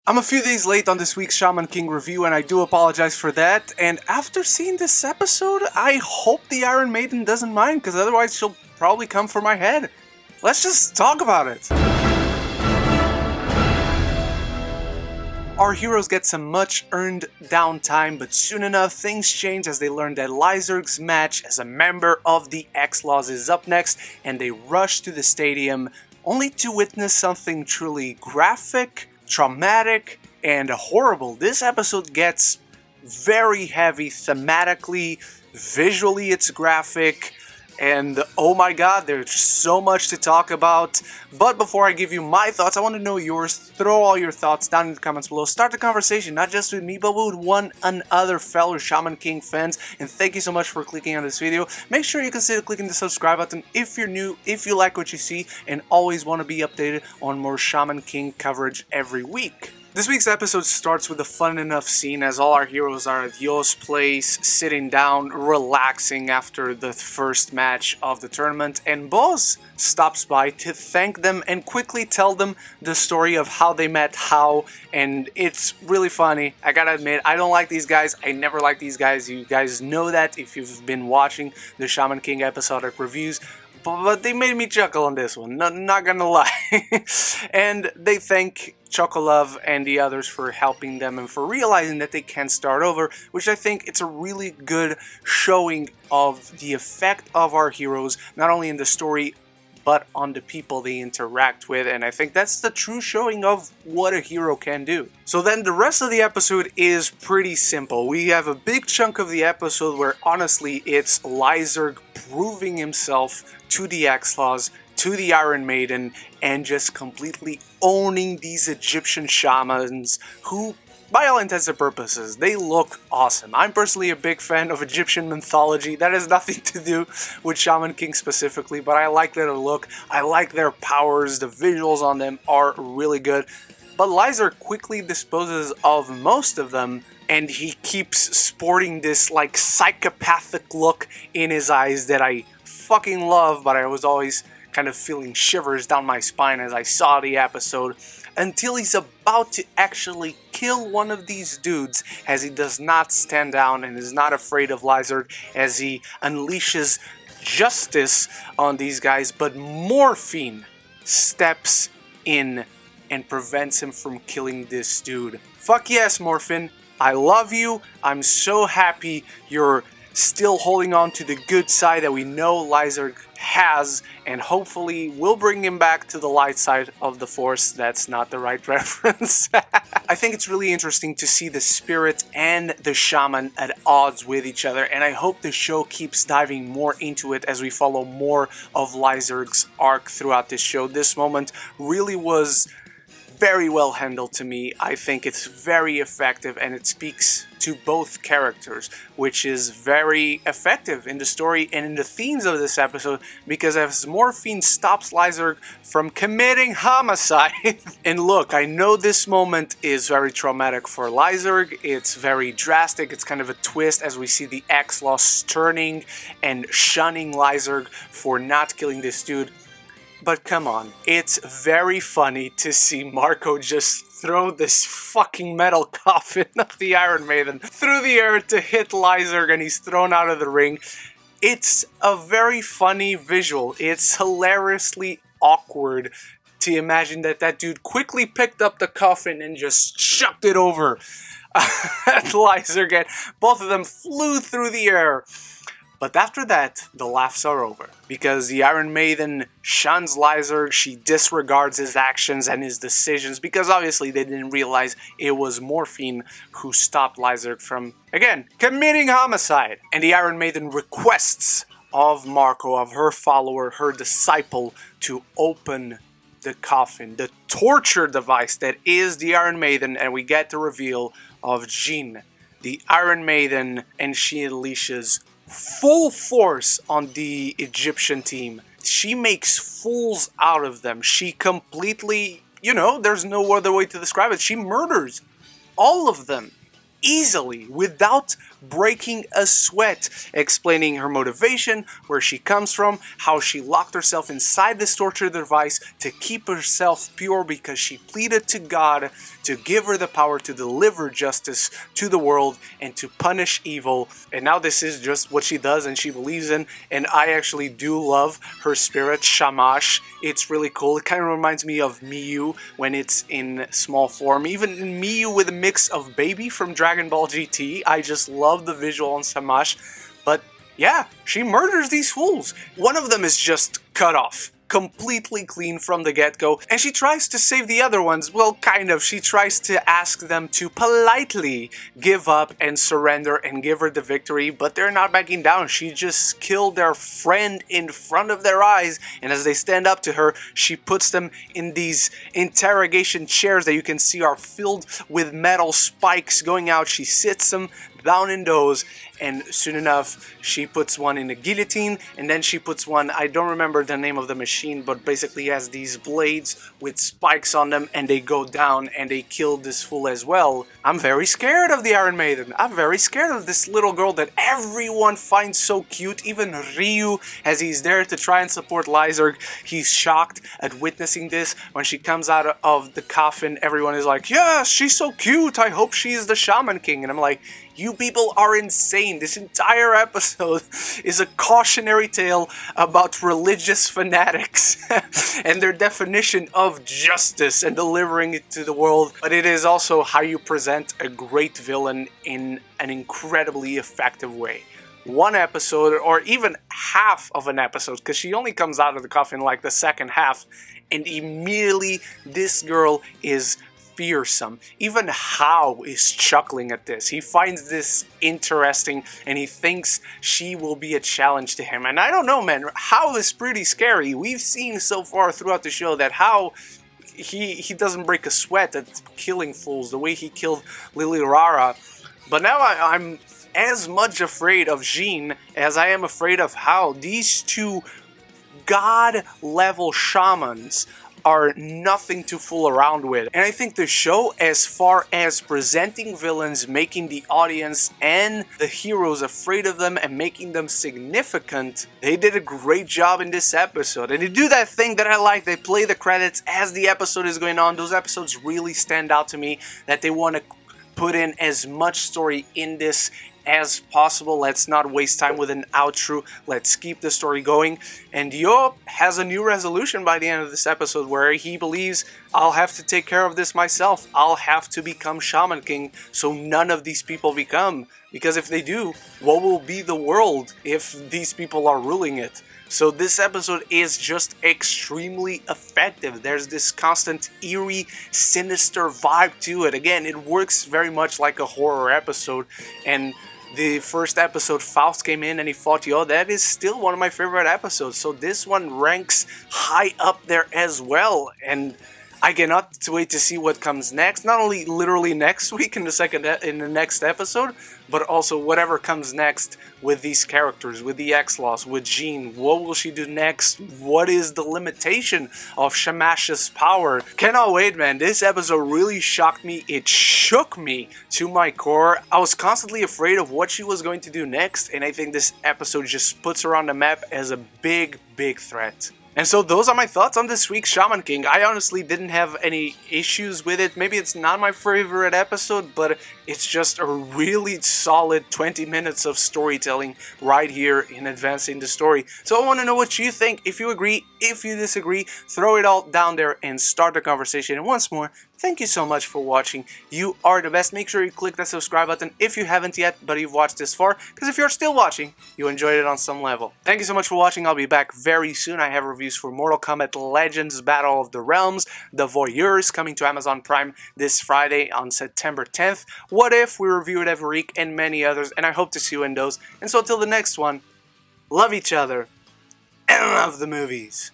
I'm a few days late on this week's Shaman King review, and I do apologize for that. And after seeing this episode, I hope the Iron Maiden doesn't mind, because otherwise she'll probably come for my head. Let's just talk about it. Our heroes get some much-earned downtime, but soon enough things change as they learn that Lyserg's match as a member of the X-Laws is up next, and they rush to the stadium only to witness something truly graphic, traumatic, and horrible. This episode gets very heavy thematically, visually it's graphic, and oh my god, there's so much to talk about. But before I give you my thoughts, I want to know yours. Throw all your thoughts down in the comments below. Start the conversation, not just with me, but with one and other fellow Shaman King fans. And thank you so much for clicking on this video. Make sure you consider clicking the subscribe button if you're new, if you like what you see, and always want to be updated on more Shaman King coverage every week. This week's episode starts with a fun enough scene as all our heroes are at Yo's place, sitting down, relaxing after the first match of the tournament, and Boz stops by to thank them and quickly tell them the story of how they met How, and it's really funny. I gotta admit, I don't like these guys. I never like these guys. You guys know that if you've been watching the Shaman King episodic reviews. But they made me chuckle on this one, not gonna lie. And they thank Chocolove and the others for helping them and for realizing that they can start over, which I think it's a really good showing of the effect of our heroes, not only in the story, but on the people they interact with, and I think that's the true showing of what a hero can do. So then the rest of the episode is pretty simple. We have a big chunk of the episode where honestly it's Lyserg proving himself to the X-Laws, to the Iron Maiden, and just completely owning these Egyptian shamans who, by all intents and purposes, they look awesome. I'm personally a big fan of Egyptian mythology. That has nothing to do with Shaman King specifically, but I like their look, I like their powers, the visuals on them are really good. But Lyserg quickly disposes of most of them, and he keeps sporting this like psychopathic look in his eyes that I fucking love, but I was always kind of feeling shivers down my spine as I saw the episode, until he's about to actually kill one of these dudes, as he does not stand down and is not afraid of Lyserg as he unleashes justice on these guys, but Morphine steps in and prevents him from killing this dude. Fuck yes, Morphine. I love you. I'm so happy you're still holding on to the good side that we know Lyserg has, and hopefully we'll bring him back to the light side of the Force. That's not the right reference. I think it's really interesting to see the spirit and the shaman at odds with each other, and I hope the show keeps diving more into it as we follow more of Lyserg's arc throughout this show. This moment really was very well handled to me. I think it's very effective and it speaks to both characters, which is very effective in the story and in the themes of this episode, because as Morphine stops Lyserg from committing homicide, and look, I know this moment is very traumatic for Lyserg, it's very drastic, it's kind of a twist as we see the X-Laws turning and shunning Lyserg for not killing this dude. But come on, it's very funny to see Marco just throw this fucking metal coffin of the Iron Maiden through the air to hit Lyserg, and he's thrown out of the ring. It's a very funny visual. It's hilariously awkward to imagine that that dude quickly picked up the coffin and just chucked it over at Lyserg, and both of them flew through the air. But after that, the laughs are over, because the Iron Maiden shuns Lyserg, she disregards his actions and his decisions, because obviously they didn't realize it was Morphine who stopped Lyserg from, again, committing homicide. And the Iron Maiden requests of Marco, of her follower, her disciple, to open the coffin, the torture device that is the Iron Maiden, and we get the reveal of Jeanne, the Iron Maiden, and she unleashes full force on the Egyptian team. She makes fools out of them. She completely, there's no other way to describe it. She murders all of them easily, without breaking a sweat, explaining her motivation, where she comes from, how she locked herself inside this torture device to keep herself pure because she pleaded to God to give her the power to deliver justice to the world and to punish evil. And now this is just what she does and she believes in, and I actually do love her spirit, Shamash. It's really cool. It kind of reminds me of Miyu when it's in small form. Even in Miyu with a mix of Baby from Dragon Ball GT. I just love the visual on Shamash. But yeah, she murders these fools. One of them is just cut off. Completely clean from the get-go, and she tries to save the other ones. Well, kind of. She tries to ask them to politely give up and surrender and give her the victory, but they're not backing down. She just killed their friend in front of their eyes, and as they stand up to her, she puts them in these interrogation chairs that you can see are filled with metal spikes going out. She sits them down in those, and soon enough she puts one in a guillotine, and then she puts one, I don't remember the name of the machine, but basically has these blades with spikes on them, and they go down and they kill this fool as well. I'm very scared of the Iron Maiden. I'm very scared of this little girl that everyone finds so cute. Even Ryu, as he's there to try and support Lyserg, he's shocked at witnessing this. When she comes out of the coffin, everyone is like, yes, she's so cute, I hope she is the Shaman King. And I'm like, you people are insane. This entire episode is a cautionary tale about religious fanatics and their definition of justice and delivering it to the world. But it is also how you present a great villain in an incredibly effective way. One episode, or even half of an episode, because she only comes out of the coffin like the second half, and immediately this girl is fearsome. Even Hao is chuckling at this. He finds this interesting and he thinks she will be a challenge to him. And I don't know, man, Hao is pretty scary. We've seen so far throughout the show that Hao, he doesn't break a sweat at killing fools the way he killed Lily Rara. But now I'm as much afraid of Jeanne as I am afraid of Hao. These two god-level shamans are nothing to fool around with. And I think the show, as far as presenting villains, making the audience and the heroes afraid of them and making them significant, they did a great job in this episode. And they do that thing that I like. They play the credits as the episode is going on. Those episodes really stand out to me, that they want to put in as much story in this as possible. Let's not waste time with an outro. Let's keep the story going. And Yo has a new resolution by the end of this episode where he believes, I'll have to take care of this myself. I'll have to become Shaman King so none of these people become. Because if they do, what will be the world if these people are ruling it? So this episode is just extremely effective. There's this constant eerie, sinister vibe to it. Again, it works very much like a horror episode. And the first episode, Faust came in and he fought Yo. That is still one of my favorite episodes. So this one ranks high up there as well. And I cannot wait to see what comes next. Not only literally next week in the next episode, but also whatever comes next with these characters, with the X-Laws, with Jeanne. What will she do next? What is the limitation of Shamash's power? Cannot wait, man. This episode really shocked me. It shook me to my core. I was constantly afraid of what she was going to do next, and I think this episode just puts her on the map as a big, big threat. And so those are my thoughts on this week's Shaman King. I honestly didn't have any issues with it. Maybe it's not my favorite episode, but it's just a really solid 20 minutes of storytelling right here in advancing the story. So I want to know what you think. If you agree, if you disagree, throw it all down there and start the conversation. And once more, thank you so much for watching. You are the best. Make sure you click that subscribe button if you haven't yet, but you've watched this far. Because if you're still watching, you enjoyed it on some level. Thank you so much for watching. I'll be back very soon. I have reviews for Mortal Kombat Legends Battle of the Realms, The Voyeurs, coming to Amazon Prime this Friday on September 10th. What If, we review it every week, and many others, and I hope to see you in those. And so until the next one, love each other, and love the movies.